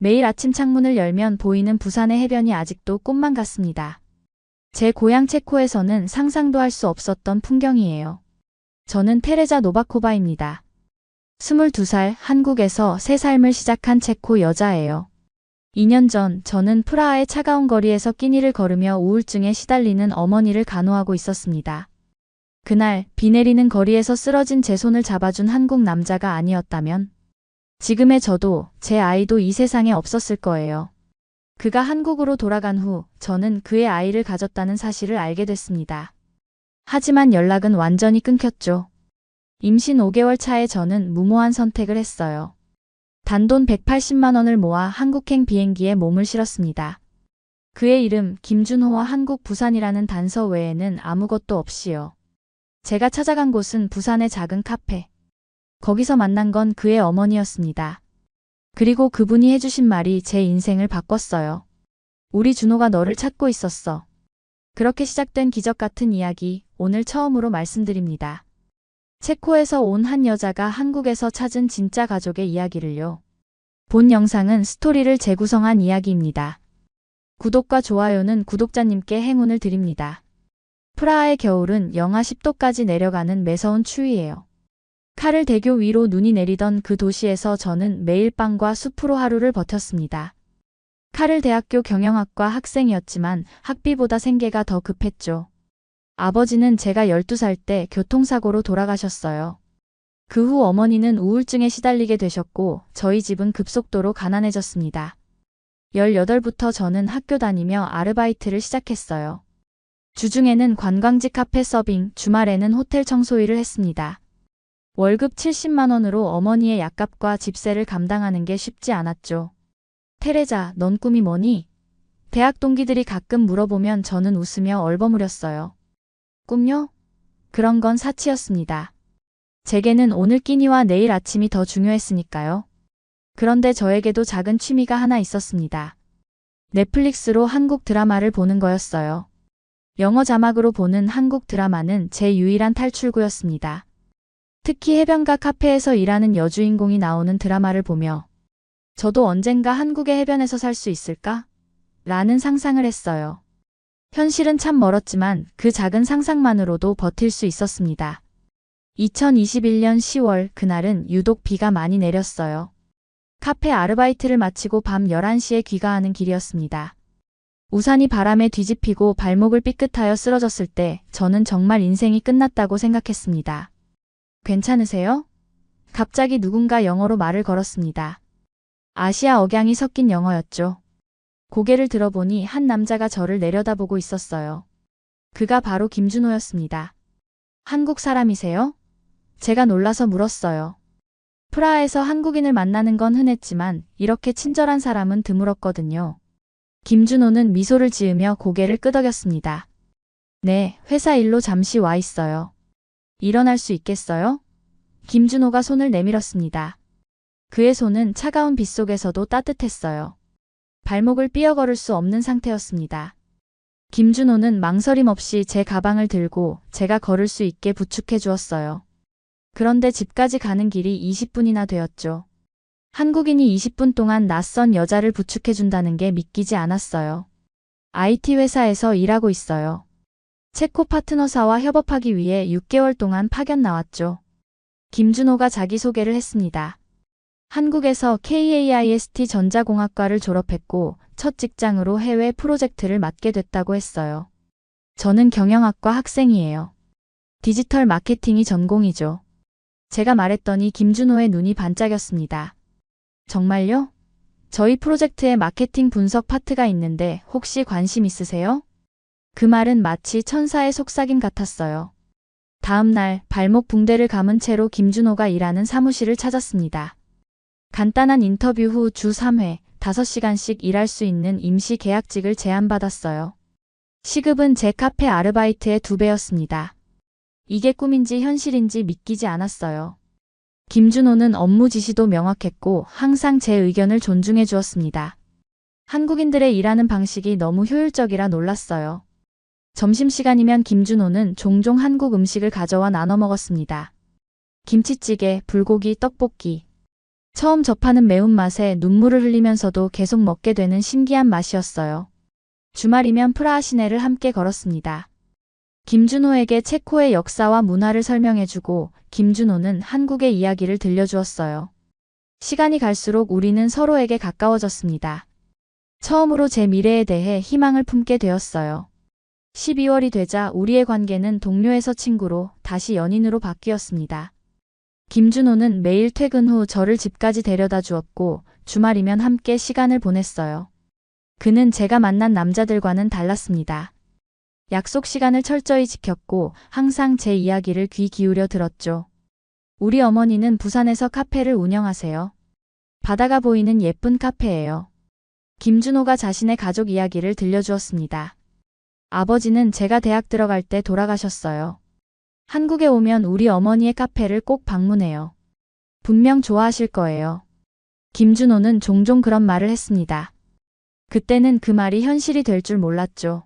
매일 아침 창문을 열면 보이는 부산의 해변이 아직도 꿈만 같습니다. 제 고향 체코에서는 상상도 할 수 없었던 풍경이에요. 저는 테레자 노바코바입니다. 22살, 한국에서 새 삶을 시작한 체코 여자예요. 2년 전 저는 프라하의 차가운 거리에서 끼니를 걸으며 우울증에 시달리는 어머니를 간호하고 있었습니다. 그날 비 내리는 거리에서 쓰러진 제 손을 잡아준 한국 남자가 아니었다면 지금의 저도 제 아이도 이 세상에 없었을 거예요. 그가 한국으로 돌아간 후 저는 그의 아이를 가졌다는 사실을 알게 됐습니다. 하지만 연락은 완전히 끊겼죠. 임신 5개월 차에 저는 무모한 선택을 했어요. 단돈 180만 원을 모아 한국행 비행기에 몸을 실었습니다. 그의 이름 김준호와 한국 부산이라는 단서 외에는 아무것도 없이요. 제가 찾아간 곳은 부산의 작은 카페. 거기서 만난 건 그의 어머니였습니다. 그리고 그분이 해주신 말이 제 인생을 바꿨어요. 우리 준호가 너를 찾고 있었어. 그렇게 시작된 기적 같은 이야기, 오늘 처음으로 말씀드립니다. 체코에서 온 한 여자가 한국에서 찾은 진짜 가족의 이야기를요. 본 영상은 스토리를 재구성한 이야기입니다. 구독과 좋아요는 구독자님께 행운을 드립니다. 프라하의 겨울은 영하 10도까지 내려가는 매서운 추위예요. 카를 대교 위로 눈이 내리던 그 도시에서 저는 매일 빵과 숲으로 하루를 버텼습니다. 카를 대학교 경영학과 학생이었지만 학비보다 생계가 더 급했죠. 아버지는 제가 12살 때 교통사고로 돌아가셨어요. 그 후 어머니는 우울증에 시달리게 되셨고 저희 집은 급속도로 가난해졌습니다. 18부터 저는 학교 다니며 아르바이트를 시작했어요. 주중에는 관광지 카페 서빙, 주말에는 호텔 청소 일을 했습니다. 월급 70만 원으로 어머니의 약값과 집세를 감당하는 게 쉽지 않았죠. 테레자, 넌 꿈이 뭐니? 대학 동기들이 가끔 물어보면 저는 웃으며 얼버무렸어요. 꿈요? 그런 건 사치였습니다. 제게는 오늘 끼니와 내일 아침이 더 중요했으니까요. 그런데 저에게도 작은 취미가 하나 있었습니다. 넷플릭스로 한국 드라마를 보는 거였어요. 영어 자막으로 보는 한국 드라마는 제 유일한 탈출구였습니다. 특히 해변가 카페에서 일하는 여주인공이 나오는 드라마를 보며 저도 언젠가 한국의 해변에서 살 수 있을까? 라는 상상을 했어요. 현실은 참 멀었지만 그 작은 상상만으로도 버틸 수 있었습니다. 2021년 10월 그날은 유독 비가 많이 내렸어요. 카페 아르바이트를 마치고 밤 11시에 귀가하는 길이었습니다. 우산이 바람에 뒤집히고 발목을 삐끗하여 쓰러졌을 때 저는 정말 인생이 끝났다고 생각했습니다. 괜찮으세요? 갑자기 누군가 영어로 말을 걸었습니다. 아시아 억양이 섞인 영어였죠. 고개를 들어보니 한 남자가 저를 내려다보고 있었어요. 그가 바로 김준호였습니다. 한국 사람이세요? 제가 놀라서 물었어요. 프라하에서 한국인을 만나는 건 흔했지만 이렇게 친절한 사람은 드물었거든요. 김준호는 미소를 지으며 고개를 끄덕였습니다. 네, 회사 일로 잠시 와 있어요. 일어날 수 있겠어요? 김준호가 손을 내밀었습니다. 그의 손은 차가운 빛 속에서도 따뜻했어요. 발목을 삐어 걸을 수 없는 상태였습니다. 김준호는 망설임 없이 제 가방을 들고 제가 걸을 수 있게 부축해 주었어요. 그런데 집까지 가는 길이 20분이나 되었죠. 한국인이 20분 동안 낯선 여자를 부축해 준다는 게 믿기지 않았어요. IT 회사에서 일하고 있어요. 체코 파트너사와 협업하기 위해 6개월 동안 파견 나왔죠. 김준호가 자기소개를 했습니다. 한국에서 KAIST 전자공학과를 졸업했고 첫 직장으로 해외 프로젝트를 맡게 됐다고 했어요. 저는 경영학과 학생이에요. 디지털 마케팅이 전공이죠. 제가 말했더니 김준호의 눈이 반짝였습니다. 정말요? 저희 프로젝트에 마케팅 분석 파트가 있는데 혹시 관심 있으세요? 그 말은 마치 천사의 속삭임 같았어요. 다음 날 발목 붕대를 감은 채로 김준호가 일하는 사무실을 찾았습니다. 간단한 인터뷰 후 주 3회, 5시간씩 일할 수 있는 임시 계약직을 제안받았어요. 시급은 제 카페 아르바이트의 2배였습니다. 이게 꿈인지 현실인지 믿기지 않았어요. 김준호는 업무 지시도 명확했고 항상 제 의견을 존중해 주었습니다. 한국인들의 일하는 방식이 너무 효율적이라 놀랐어요. 점심시간이면 김준호는 종종 한국 음식을 가져와 나눠 먹었습니다. 김치찌개, 불고기, 떡볶이. 처음 접하는 매운맛에 눈물을 흘리면서도 계속 먹게 되는 신기한 맛이었어요. 주말이면 프라하 시내를 함께 걸었습니다. 김준호에게 체코의 역사와 문화를 설명해주고 김준호는 한국의 이야기를 들려주었어요. 시간이 갈수록 우리는 서로에게 가까워졌습니다. 처음으로 제 미래에 대해 희망을 품게 되었어요. 12월이 되자 우리의 관계는 동료에서 친구로 다시 연인으로 바뀌었습니다. 김준호는 매일 퇴근 후 저를 집까지 데려다 주었고 주말이면 함께 시간을 보냈어요. 그는 제가 만난 남자들과는 달랐습니다. 약속 시간을 철저히 지켰고 항상 제 이야기를 귀 기울여 들었죠. 우리 어머니는 부산에서 카페를 운영하세요. 바다가 보이는 예쁜 카페예요. 김준호가 자신의 가족 이야기를 들려주었습니다. 아버지는 제가 대학 들어갈 때 돌아가셨어요. 한국에 오면 우리 어머니의 카페를 꼭 방문해요. 분명 좋아하실 거예요. 김준호는 종종 그런 말을 했습니다. 그때는 그 말이 현실이 될 줄 몰랐죠.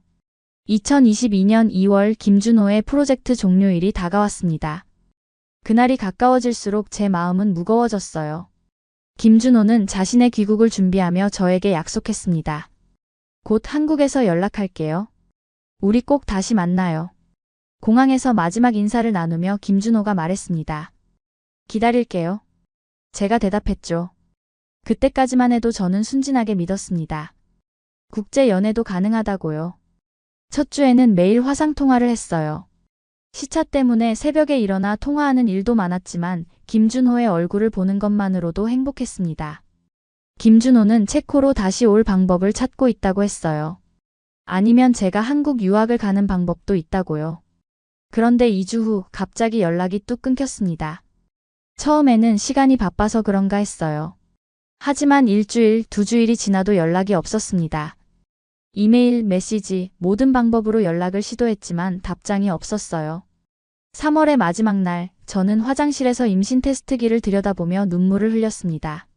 2022년 2월 김준호의 프로젝트 종료일이 다가왔습니다. 그날이 가까워질수록 제 마음은 무거워졌어요. 김준호는 자신의 귀국을 준비하며 저에게 약속했습니다. 곧 한국에서 연락할게요. 우리 꼭 다시 만나요. 공항에서 마지막 인사를 나누며 김준호가 말했습니다. 기다릴게요. 제가 대답했죠. 그때까지만 해도 저는 순진하게 믿었습니다. 국제 연애도 가능하다고요. 첫 주에는 매일 화상통화를 했어요. 시차 때문에 새벽에 일어나 통화하는 일도 많았지만 김준호의 얼굴을 보는 것만으로도 행복했습니다. 김준호는 체코로 다시 올 방법을 찾고 있다고 했어요. 아니면 제가 한국 유학을 가는 방법도 있다고요. 그런데 2주 후 갑자기 연락이 뚝 끊겼습니다. 처음에는 시간이 바빠서 그런가 했어요. 하지만 일주일, 2주일이 지나도 연락이 없었습니다. 이메일, 메시지, 모든 방법으로 연락을 시도했지만 답장이 없었어요. 3월의 마지막 날, 저는 화장실에서 임신 테스트기를 들여다보며 눈물을 흘렸습니다.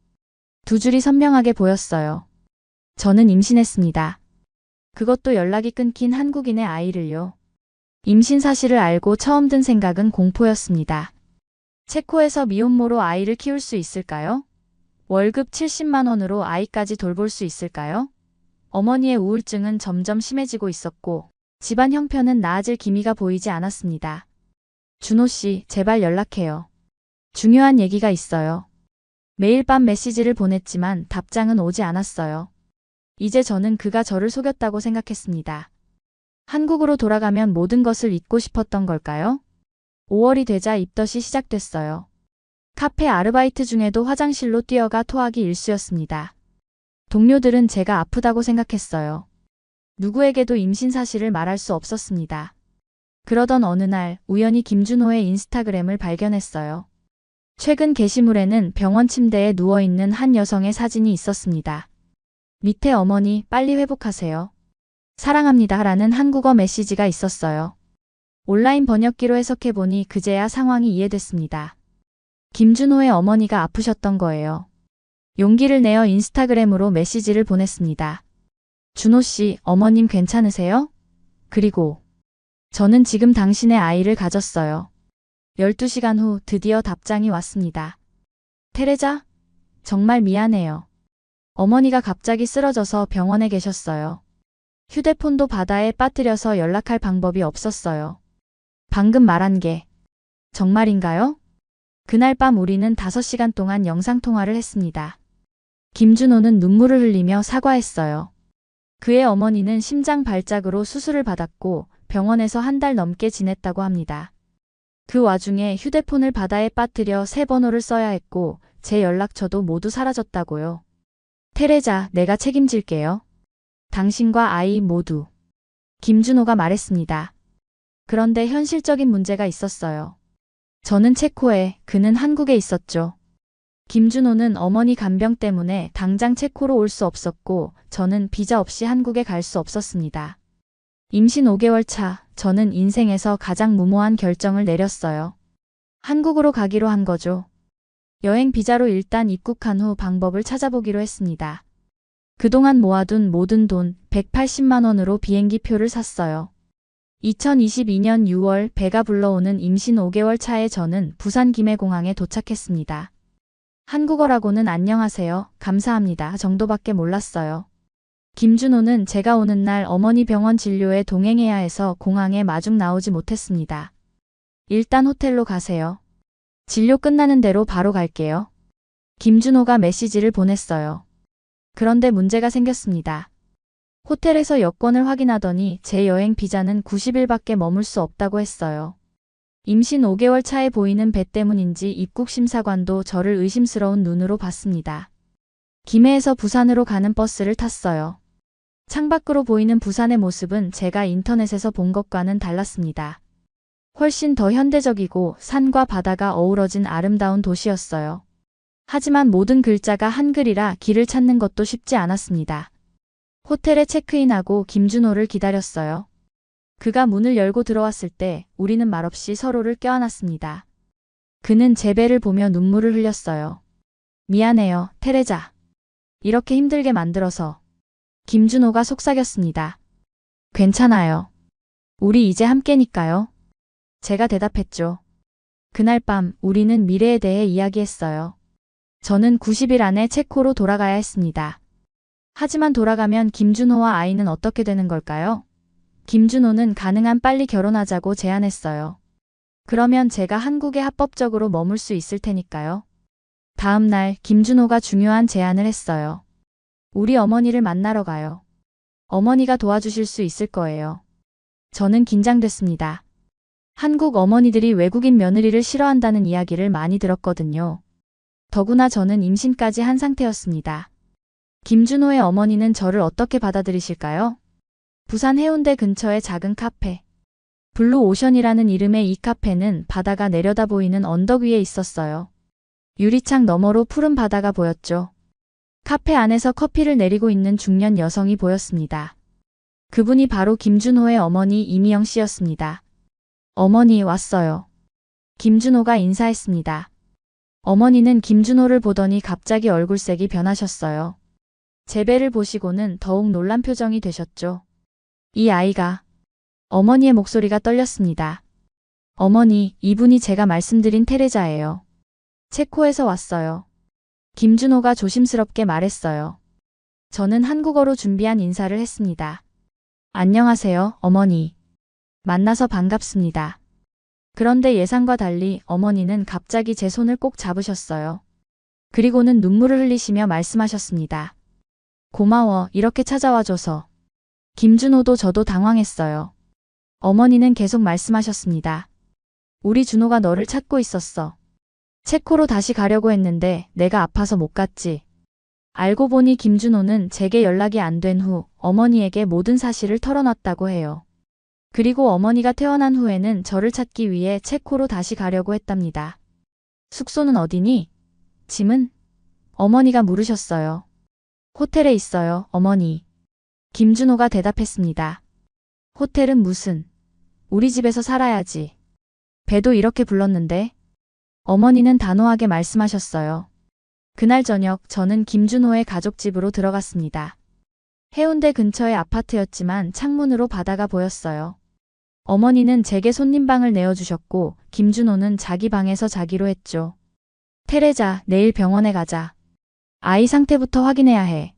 2줄이 선명하게 보였어요. 저는 임신했습니다. 그것도 연락이 끊긴 한국인의 아이를요. 임신 사실을 알고 처음 든 생각은 공포였습니다. 체코에서 미혼모로 아이를 키울 수 있을까요? 월급 70만 원으로 아이까지 돌볼 수 있을까요? 어머니의 우울증은 점점 심해지고 있었고 집안 형편은 나아질 기미가 보이지 않았습니다. 준호 씨, 제발 연락해요. 중요한 얘기가 있어요. 매일 밤 메시지를 보냈지만 답장은 오지 않았어요. 이제 저는 그가 저를 속였다고 생각했습니다. 한국으로 돌아가면 모든 것을 잊고 싶었던 걸까요? 5월이 되자 입덧이 시작됐어요. 카페 아르바이트 중에도 화장실로 뛰어가 토하기 일쑤였습니다. 동료들은 제가 아프다고 생각했어요. 누구에게도 임신 사실을 말할 수 없었습니다. 그러던 어느 날 우연히 김준호의 인스타그램을 발견했어요. 최근 게시물에는 병원 침대에 누워있는 한 여성의 사진이 있었습니다. 밑에 어머니 빨리 회복하세요. 사랑합니다 라는 한국어 메시지가 있었어요. 온라인 번역기로 해석해보니 그제야 상황이 이해됐습니다. 김준호의 어머니가 아프셨던 거예요. 용기를 내어 인스타그램으로 메시지를 보냈습니다. 준호 씨, 어머님 괜찮으세요? 그리고 저는 지금 당신의 아이를 가졌어요. 12시간 후 드디어 답장이 왔습니다. 테레자? 정말 미안해요. 어머니가 갑자기 쓰러져서 병원에 계셨어요. 휴대폰도 바다에 빠뜨려서 연락할 방법이 없었어요. 방금 말한 게 정말인가요? 그날 밤 우리는 5시간 동안 영상통화를 했습니다. 김준호는 눈물을 흘리며 사과했어요. 그의 어머니는 심장 발작으로 수술을 받았고 병원에서 한 달 넘게 지냈다고 합니다. 그 와중에 휴대폰을 바다에 빠뜨려 새 번호를 써야 했고 제 연락처도 모두 사라졌다고요. 테레자, 내가 책임질게요. 당신과 아이 모두. 김준호가 말했습니다. 그런데 현실적인 문제가 있었어요. 저는 체코에, 그는 한국에 있었죠. 김준호는 어머니 간병 때문에 당장 체코로 올 수 없었고 저는 비자 없이 한국에 갈 수 없었습니다. 임신 5개월 차, 저는 인생에서 가장 무모한 결정을 내렸어요. 한국으로 가기로 한 거죠. 여행 비자로 일단 입국한 후 방법을 찾아보기로 했습니다. 그동안 모아둔 모든 돈 180만 원으로 비행기 표를 샀어요. 2022년 6월 배가 불러오는 임신 5개월 차에 저는 부산 김해공항에 도착했습니다. 한국어라고는 안녕하세요, 감사합니다 정도밖에 몰랐어요. 김준호는 제가 오는 날 어머니 병원 진료에 동행해야 해서 공항에 마중 나오지 못했습니다. 일단 호텔로 가세요. 진료 끝나는 대로 바로 갈게요. 김준호가 메시지를 보냈어요. 그런데 문제가 생겼습니다. 호텔에서 여권을 확인하더니 제 여행 비자는 90일밖에 머물 수 없다고 했어요. 임신 5개월 차에 보이는 배 때문인지 입국 심사관도 저를 의심스러운 눈으로 봤습니다. 김해에서 부산으로 가는 버스를 탔어요. 창밖으로 보이는 부산의 모습은 제가 인터넷에서 본 것과는 달랐습니다. 훨씬 더 현대적이고 산과 바다가 어우러진 아름다운 도시였어요. 하지만 모든 글자가 한글이라 길을 찾는 것도 쉽지 않았습니다. 호텔에 체크인하고 김준호를 기다렸어요. 그가 문을 열고 들어왔을 때 우리는 말없이 서로를 껴안았습니다. 그는 제 배를 보며 눈물을 흘렸어요. 미안해요, 테레자. 이렇게 힘들게 만들어서. 김준호가 속삭였습니다. 괜찮아요. 우리 이제 함께니까요. 제가 대답했죠. 그날 밤 우리는 미래에 대해 이야기했어요. 저는 90일 안에 체코로 돌아가야 했습니다. 하지만 돌아가면 김준호와 아이는 어떻게 되는 걸까요? 김준호는 가능한 빨리 결혼하자고 제안했어요. 그러면 제가 한국에 합법적으로 머물 수 있을 테니까요. 다음 날 김준호가 중요한 제안을 했어요. 우리 어머니를 만나러 가요. 어머니가 도와주실 수 있을 거예요. 저는 긴장됐습니다. 한국 어머니들이 외국인 며느리를 싫어한다는 이야기를 많이 들었거든요. 더구나 저는 임신까지 한 상태였습니다. 김준호의 어머니는 저를 어떻게 받아들이실까요? 부산 해운대 근처의 작은 카페. 블루 오션이라는 이름의 이 카페는 바다가 내려다 보이는 언덕 위에 있었어요. 유리창 너머로 푸른 바다가 보였죠. 카페 안에서 커피를 내리고 있는 중년 여성이 보였습니다. 그분이 바로 김준호의 어머니 이미영 씨였습니다. 어머니 왔어요. 김준호가 인사했습니다. 어머니는 김준호를 보더니 갑자기 얼굴색이 변하셨어요. 제 배를 보시고는 더욱 놀란 표정이 되셨죠. 이 아이가. 어머니의 목소리가 떨렸습니다. 어머니, 이분이 제가 말씀드린 테레자예요. 체코에서 왔어요. 김준호가 조심스럽게 말했어요. 저는 한국어로 준비한 인사를 했습니다. 안녕하세요, 어머니. 만나서 반갑습니다. 그런데 예상과 달리 어머니는 갑자기 제 손을 꼭 잡으셨어요. 그리고는 눈물을 흘리시며 말씀하셨습니다. 고마워, 이렇게 찾아와줘서. 김준호도 저도 당황했어요. 어머니는 계속 말씀하셨습니다. 우리 준호가 너를 찾고 있었어. 체코로 다시 가려고 했는데 내가 아파서 못 갔지. 알고 보니 김준호는 제게 연락이 안 된 후 어머니에게 모든 사실을 털어놨다고 해요. 그리고 어머니가 태어난 후에는 저를 찾기 위해 체코로 다시 가려고 했답니다. 숙소는 어디니? 짐은? 어머니가 물으셨어요. 호텔에 있어요, 어머니. 김준호가 대답했습니다. 호텔은 무슨? 우리 집에서 살아야지. 배도 이렇게 불렀는데? 어머니는 단호하게 말씀하셨어요. 그날 저녁 저는 김준호의 가족집으로 들어갔습니다. 해운대 근처의 아파트였지만 창문으로 바다가 보였어요. 어머니는 제게 손님방을 내어주셨고 김준호는 자기 방에서 자기로 했죠. 테레자, 내일 병원에 가자. 아이 상태부터 확인해야 해.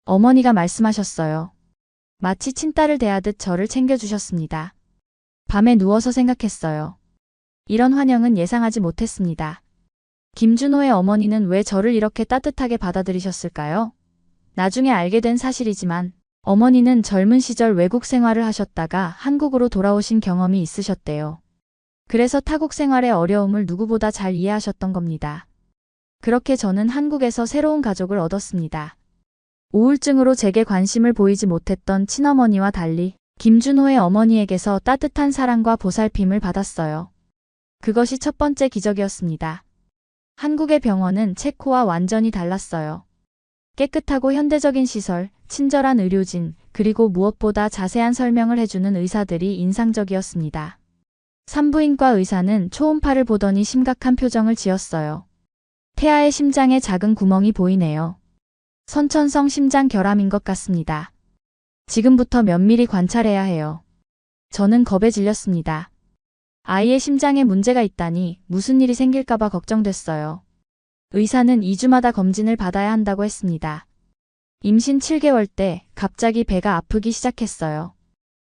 어머니가 말씀하셨어요. 마치 친딸을 대하듯 저를 챙겨주셨습니다. 밤에 누워서 생각했어요. 이런 환영은 예상하지 못했습니다. 김준호의 어머니는 왜 저를 이렇게 따뜻하게 받아들이셨을까요? 나중에 알게 된 사실이지만 어머니는 젊은 시절 외국 생활을 하셨다가 한국으로 돌아오신 경험이 있으셨대요. 그래서 타국 생활의 어려움을 누구보다 잘 이해하셨던 겁니다. 그렇게 저는 한국에서 새로운 가족을 얻었습니다. 우울증으로 제게 관심을 보이지 못했던 친어머니와 달리 김준호의 어머니에게서 따뜻한 사랑과 보살핌을 받았어요. 그것이 첫 번째 기적이었습니다. 한국의 병원은 체코와 완전히 달랐어요. 깨끗하고 현대적인 시설, 친절한 의료진, 그리고 무엇보다 자세한 설명을 해주는 의사들이 인상적이었습니다. 산부인과 의사는 초음파를 보더니 심각한 표정을 지었어요. 태아의 심장에 작은 구멍이 보이네요. 선천성 심장 결함인 것 같습니다. 지금부터 면밀히 관찰해야 해요. 저는 겁에 질렸습니다. 아이의 심장에 문제가 있다니 무슨 일이 생길까봐 걱정됐어요. 의사는 2주마다 검진을 받아야 한다고 했습니다. 임신 7개월 때 갑자기 배가 아프기 시작했어요.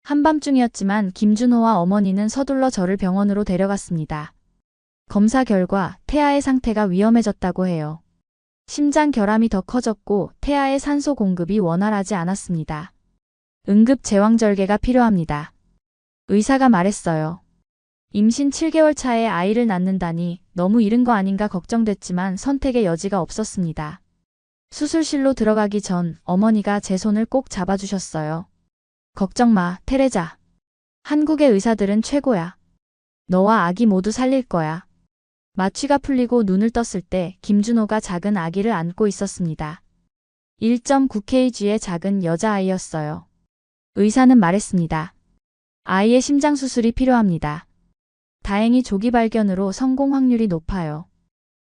한밤중이었지만 김준호와 어머니는 서둘러 저를 병원으로 데려갔습니다. 검사 결과 태아의 상태가 위험해졌다고 해요. 심장 결함이 더 커졌고 태아의 산소 공급이 원활하지 않았습니다. 응급 제왕절개가 필요합니다. 의사가 말했어요. 임신 7개월 차에 아이를 낳는다니 너무 이른 거 아닌가 걱정됐지만 선택의 여지가 없었습니다. 수술실로 들어가기 전 어머니가 제 손을 꼭 잡아주셨어요. 걱정 마, 테레자. 한국의 의사들은 최고야. 너와 아기 모두 살릴 거야. 마취가 풀리고 눈을 떴을 때 김준호가 작은 아기를 안고 있었습니다. 1.9kg의 작은 여자아이였어요. 의사는 말했습니다. 아이의 심장 수술이 필요합니다. 다행히 조기 발견으로 성공 확률이 높아요.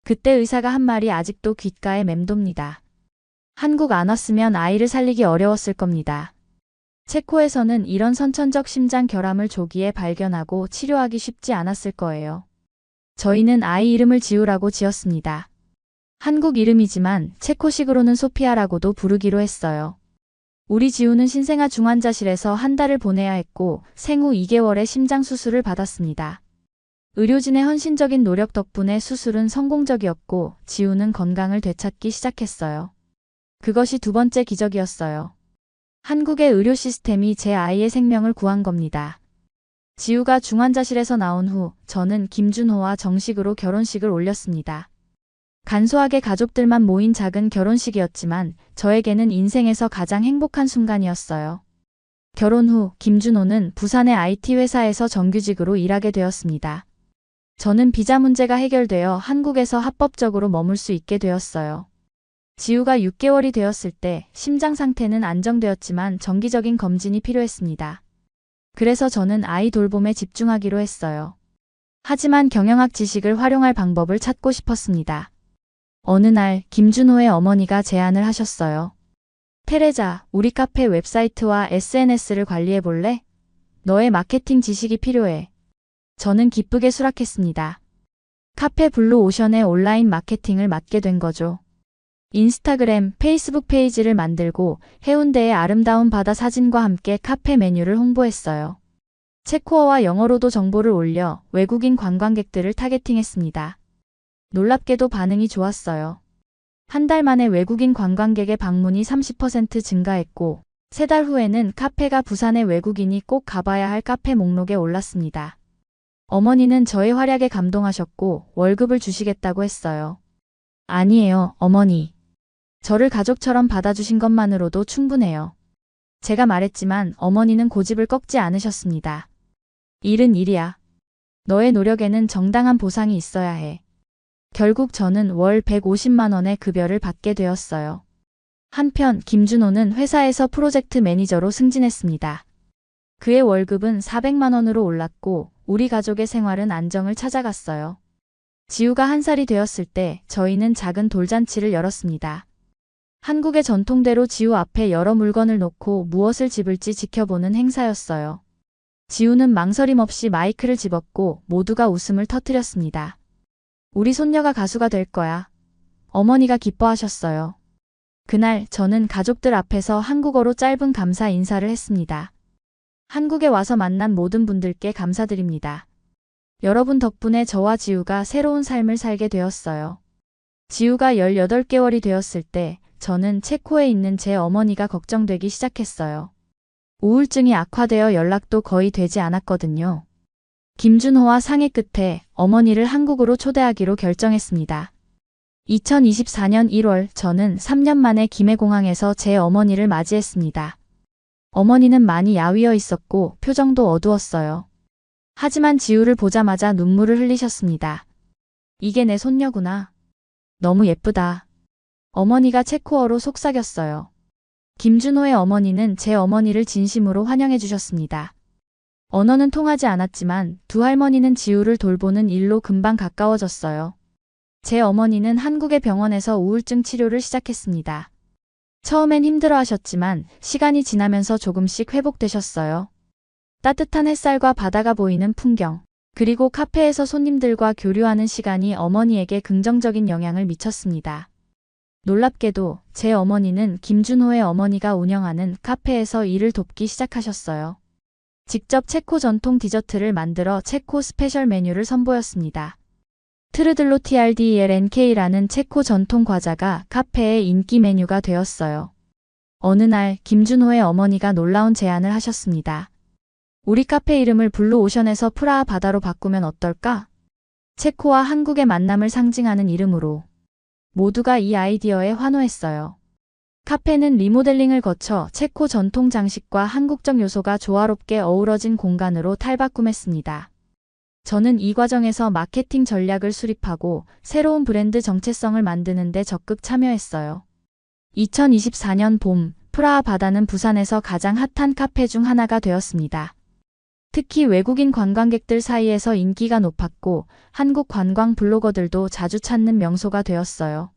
그때 의사가 한 말이 아직도 귓가에 맴돕니다. 한국 안 왔으면 아이를 살리기 어려웠을 겁니다. 체코에서는 이런 선천적 심장 결함을 조기에 발견하고 치료하기 쉽지 않았을 거예요. 저희는 아이 이름을 지우라고 지었습니다. 한국 이름이지만 체코식으로는 소피아라고도 부르기로 했어요. 우리 지우는 신생아 중환자실에서 한 달을 보내야 했고 생후 2개월에 심장 수술을 받았습니다. 의료진의 헌신적인 노력 덕분에 수술은 성공적이었고 지우는 건강을 되찾기 시작했어요. 그것이 두 번째 기적이었어요. 한국의 의료 시스템이 제 아이의 생명을 구한 겁니다. 지우가 중환자실에서 나온 후 저는 김준호와 정식으로 결혼식을 올렸습니다. 간소하게 가족들만 모인 작은 결혼식이었지만 저에게는 인생에서 가장 행복한 순간이었어요. 결혼 후 김준호는 부산의 IT 회사에서 정규직으로 일하게 되었습니다. 저는 비자 문제가 해결되어 한국에서 합법적으로 머물 수 있게 되었어요. 지우가 6개월이 되었을 때 심장 상태는 안정되었지만 정기적인 검진이 필요했습니다. 그래서 저는 아이 돌봄에 집중하기로 했어요. 하지만 경영학 지식을 활용할 방법을 찾고 싶었습니다. 어느 날 김준호의 어머니가 제안을 하셨어요. 테레자, 우리 카페 웹사이트와 SNS를 관리해 볼래? 너의 마케팅 지식이 필요해. 저는 기쁘게 수락했습니다. 카페 블루 오션의 온라인 마케팅을 맡게 된 거죠. 인스타그램, 페이스북 페이지를 만들고 해운대의 아름다운 바다 사진과 함께 카페 메뉴를 홍보했어요. 체코어와 영어로도 정보를 올려 외국인 관광객들을 타겟팅했습니다. 놀랍게도 반응이 좋았어요. 한 달 만에 외국인 관광객의 방문이 30% 증가했고 3달 후에는 카페가 부산의 외국인이 꼭 가봐야 할 카페 목록에 올랐습니다. 어머니는 저의 활약에 감동하셨고 월급을 주시겠다고 했어요. 아니에요, 어머니. 저를 가족처럼 받아주신 것만으로도 충분해요. 제가 말했지만 어머니는 고집을 꺾지 않으셨습니다. 일은 일이야. 너의 노력에는 정당한 보상이 있어야 해. 결국 저는 월 150만 원의 급여를 받게 되었어요. 한편 김준호는 회사에서 프로젝트 매니저로 승진했습니다. 그의 월급은 400만 원으로 올랐고 우리 가족의 생활은 안정을 찾아갔어요. 지우가 1살이 되었을 때 저희는 작은 돌잔치를 열었습니다. 한국의 전통대로 지우 앞에 여러 물건을 놓고 무엇을 집을지 지켜보는 행사였어요. 지우는 망설임 없이 마이크를 집었고 모두가 웃음을 터뜨렸습니다. 우리 손녀가 가수가 될 거야. 어머니가 기뻐하셨어요. 그날 저는 가족들 앞에서 한국어로 짧은 감사 인사를 했습니다. 한국에 와서 만난 모든 분들께 감사드립니다. 여러분 덕분에 저와 지우가 새로운 삶을 살게 되었어요. 지우가 18개월이 되었을 때 저는 체코에 있는 제 어머니가 걱정되기 시작했어요. 우울증이 악화되어 연락도 거의 되지 않았거든요. 김준호와 상의 끝에 어머니를 한국으로 초대하기로 결정했습니다. 2024년 1월 저는 3년 만에 김해공항에서 제 어머니를 맞이했습니다. 어머니는 많이 야위어 있었고 표정도 어두웠어요. 하지만 지우를 보자마자 눈물을 흘리셨습니다. 이게 내 손녀구나. 너무 예쁘다. 어머니가 체코어로 속삭였어요. 김준호의 어머니는 제 어머니를 진심으로 환영해 주셨습니다. 언어는 통하지 않았지만 두 할머니는 지우를 돌보는 일로 금방 가까워졌어요. 제 어머니는 한국의 병원에서 우울증 치료를 시작했습니다. 처음엔 힘들어하셨지만 시간이 지나면서 조금씩 회복되셨어요. 따뜻한 햇살과 바다가 보이는 풍경, 그리고 카페에서 손님들과 교류하는 시간이 어머니에게 긍정적인 영향을 미쳤습니다. 놀랍게도 제 어머니는 김준호의 어머니가 운영하는 카페에서 일을 돕기 시작하셨어요. 직접 체코 전통 디저트를 만들어 체코 스페셜 메뉴를 선보였습니다. 트르들로 TRDLNK라는 체코 전통 과자가 카페의 인기 메뉴가 되었어요. 어느 날 김준호의 어머니가 놀라운 제안을 하셨습니다. 우리 카페 이름을 블루 오션에서 프라하 바다로 바꾸면 어떨까? 체코와 한국의 만남을 상징하는 이름으로. 모두가 이 아이디어에 환호했어요. 카페는 리모델링을 거쳐 체코 전통 장식과 한국적 요소가 조화롭게 어우러진 공간으로 탈바꿈했습니다. 저는 이 과정에서 마케팅 전략을 수립하고 새로운 브랜드 정체성을 만드는 데 적극 참여했어요. 2024년 봄, 프라하 바다는 부산에서 가장 핫한 카페 중 하나가 되었습니다. 특히 외국인 관광객들 사이에서 인기가 높았고 한국 관광 블로거들도 자주 찾는 명소가 되었어요.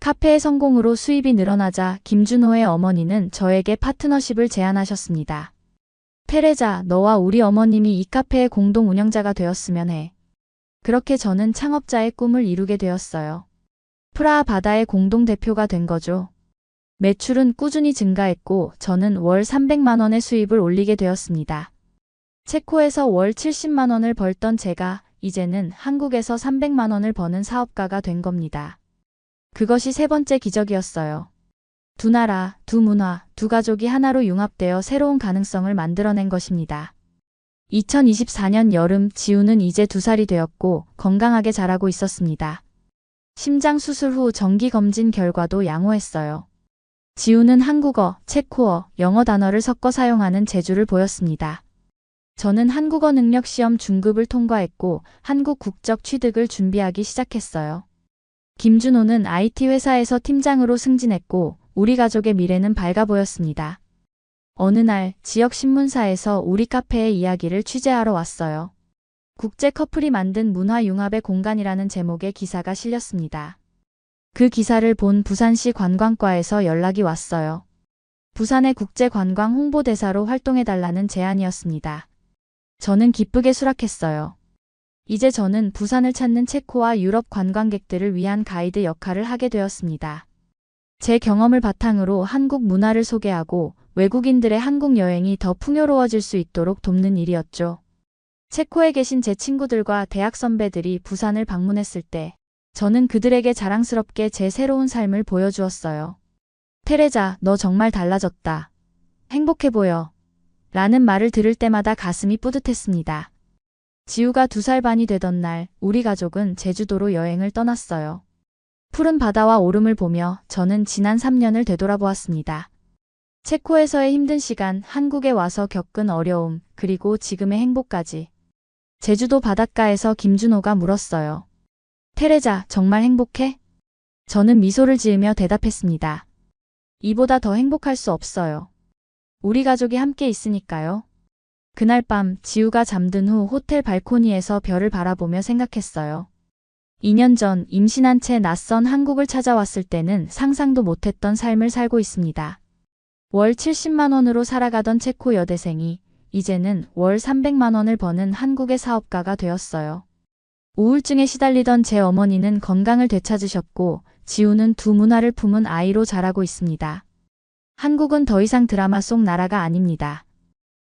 카페의 성공으로 수입이 늘어나자 김준호의 어머니는 저에게 파트너십을 제안하셨습니다. 테레자, 너와 우리 어머님이 이 카페의 공동 운영자가 되었으면 해. 그렇게 저는 창업자의 꿈을 이루게 되었어요. 프라하 바다의 공동 대표가 된 거죠. 매출은 꾸준히 증가했고 저는 월 300만 원의 수입을 올리게 되었습니다. 체코에서 월 70만 원을 벌던 제가 이제는 한국에서 300만 원을 버는 사업가가 된 겁니다. 그것이 세 번째 기적이었어요. 두 나라, 두 문화, 두 가족이 하나로 융합되어 새로운 가능성을 만들어낸 것입니다. 2024년 여름 지우는 이제 2살이 되었고 건강하게 자라고 있었습니다. 심장 수술 후 정기 검진 결과도 양호했어요. 지우는 한국어, 체코어, 영어 단어를 섞어 사용하는 재주를 보였습니다. 저는 한국어 능력 시험 중급을 통과했고 한국 국적 취득을 준비하기 시작했어요. 김준호는 IT 회사에서 팀장으로 승진했고 우리 가족의 미래는 밝아 보였습니다. 어느 날 지역 신문사에서 우리 카페의 이야기를 취재하러 왔어요. 국제 커플이 만든 문화 융합의 공간이라는 제목의 기사가 실렸습니다. 그 기사를 본 부산시 관광과에서 연락이 왔어요. 부산의 국제관광 홍보대사로 활동해달라는 제안이었습니다. 저는 기쁘게 수락했어요. 이제 저는 부산을 찾는 체코와 유럽 관광객들을 위한 가이드 역할을 하게 되었습니다. 제 경험을 바탕으로 한국 문화를 소개하고 외국인들의 한국 여행이 더 풍요로워질 수 있도록 돕는 일이었죠. 체코에 계신 제 친구들과 대학 선배들이 부산을 방문했을 때 저는 그들에게 자랑스럽게 제 새로운 삶을 보여주었어요. 테레자, 너 정말 달라졌다. 행복해 보여. 라는 말을 들을 때마다 가슴이 뿌듯했습니다. 지우가 2살 반이 되던 날 우리 가족은 제주도로 여행을 떠났어요. 푸른 바다와 오름을 보며 저는 지난 3년을 되돌아보았습니다. 체코에서의 힘든 시간, 한국에 와서 겪은 어려움, 그리고 지금의 행복까지. 제주도 바닷가에서 김준호가 물었어요. 테레자, 정말 행복해? 저는 미소를 지으며 대답했습니다. 이보다 더 행복할 수 없어요. 우리 가족이 함께 있으니까요. 그날 밤 지우가 잠든 후 호텔 발코니에서 별을 바라보며 생각했어요. 2년 전 임신한 채 낯선 한국을 찾아왔을 때는 상상도 못했던 삶을 살고 있습니다. 월 70만 원으로 살아가던 체코 여대생이 이제는 월 300만 원을 버는 한국의 사업가가 되었어요. 우울증에 시달리던 제 어머니는 건강을 되찾으셨고 지우는 두 문화를 품은 아이로 자라고 있습니다. 한국은 더 이상 드라마 속 나라가 아닙니다.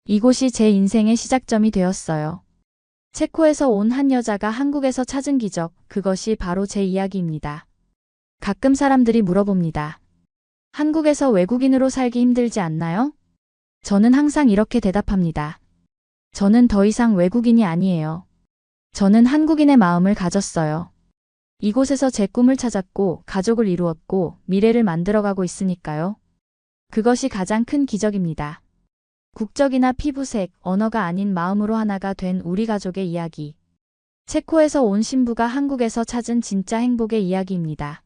이곳이 제 인생의 시작점이 되었어요. 체코에서 온 한 여자가 한국에서 찾은 기적, 그것이 바로 제 이야기입니다. 가끔 사람들이 물어봅니다. 한국에서 외국인으로 살기 힘들지 않나요? 저는 항상 이렇게 대답합니다. 저는 더 이상 외국인이 아니에요. 저는 한국인의 마음을 가졌어요. 이곳에서 제 꿈을 찾았고 가족을 이루었고 미래를 만들어가고 있으니까요. 그것이 가장 큰 기적입니다. 국적이나 피부색, 언어가 아닌 마음으로 하나가 된 우리 가족의 이야기. 체코에서 온 신부가 한국에서 찾은 진짜 행복의 이야기입니다.